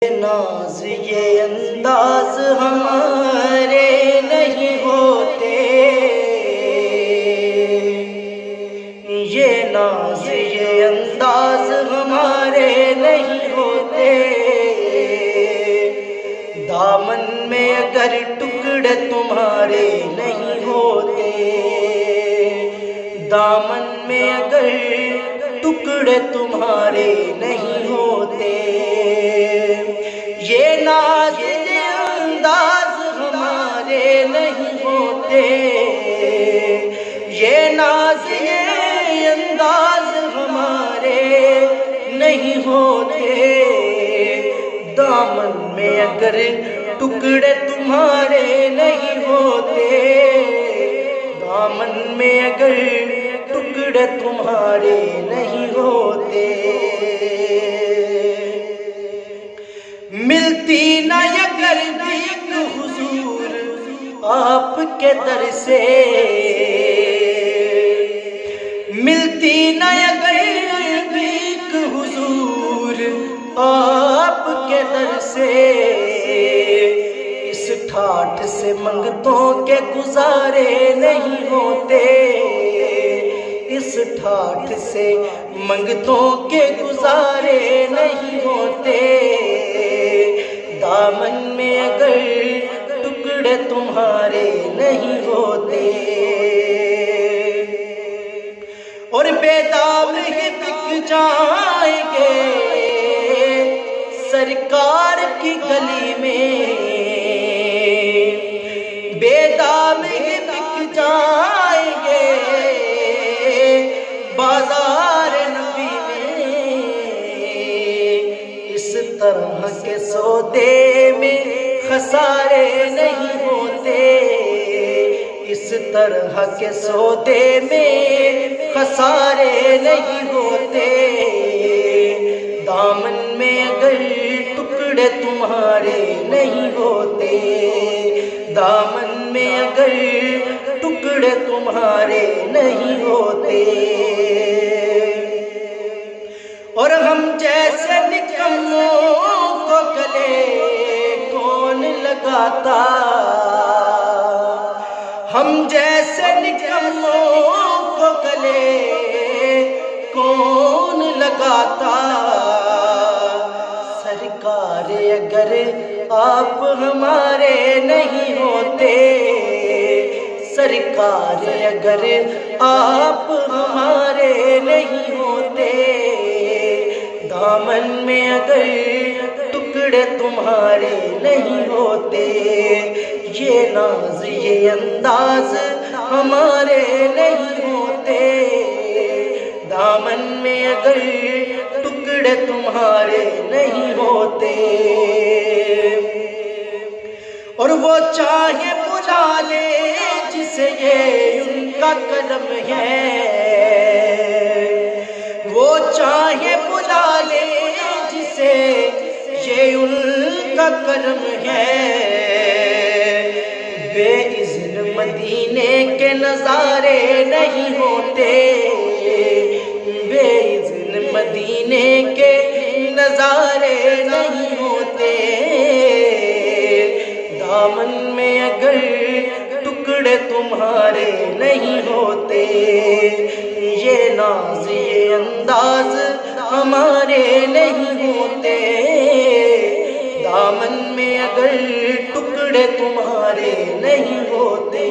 ناز یہ انداز ہمارے نہیں ہوتے، یہ ناز یہ انداز ہمارے نہیں ہوتے، دامن میں اگر ٹکڑے تمہارے نہیں ہوتے، دامن میں اگر ٹکڑے تمہارے نہیں ہوتے، یہ ناز یہ انداز ہمارے نہیں ہوتے، یہ ناز یہ انداز ہمارے نہیں ہوتے، دامن میں اگر ٹکڑے تمہارے نہیں ہوتے، دامن میں اگر ٹکڑے تمہارے نہیں ہوتے، ملتی نہ اگر بھیک حضور آپ کے در سے، ملتی نہ اگر بھیک حضور آپ کے در سے، اس ٹھاٹھ سے منگتوں کے گزارے نہیں ہوتے، اس ٹھاٹھ سے منگتوں کے گزارے نہیں ہوتے، دامن میں اگر ٹکڑے تمہارے نہیں ہوتے، اور بے دام ہی بک جائیں گے سرکار کی گلی میں، بے دام ہی بک جائیں گے بازار نبی میں، اس طرح کے سودے میں خسارے نہیں ہوتے، اس طرح کے سودے میں خسارے نہیں ہوتے، دامن میں اگر ٹکڑے تمہارے نہیں ہوتے، دامن میں اگر ٹکڑے تمہارے نہیں ہوتے، اور ہم جیسے نکموں کو گلے کون لگاتا، ہم جیسے نکموں کو گلے کون لگاتا، سرکار اگر آپ ہمارے نہیں ہوتے، سرکار اگر آپ ہمارے نہیں ہوتے، دامن میں اگر ٹکڑے تمہارے نہیں ہوتے، یہ ناز یہ انداز ہمارے نہیں ہوتے، دامن میں اگر ٹکڑے تمہارے نہیں ہوتے، اور وہ چاہے بلا لے جسے یہ ان کا کرم ہے، وہ چاہے بلا لے جسے یہ ان کا کرم ہے، بے اذن مدینے کے نظارے نہیں ہوتے، بے اذن مدینے کے نظارے نہیں ہوتے، دامن میں اگر ٹکڑے تمہارے نہیں ہوتے، یہ ناز یہ انداز ہمارے نہیں ہوتے، دامن میں اگر ٹکڑے تمہارے نہیں ہوتے۔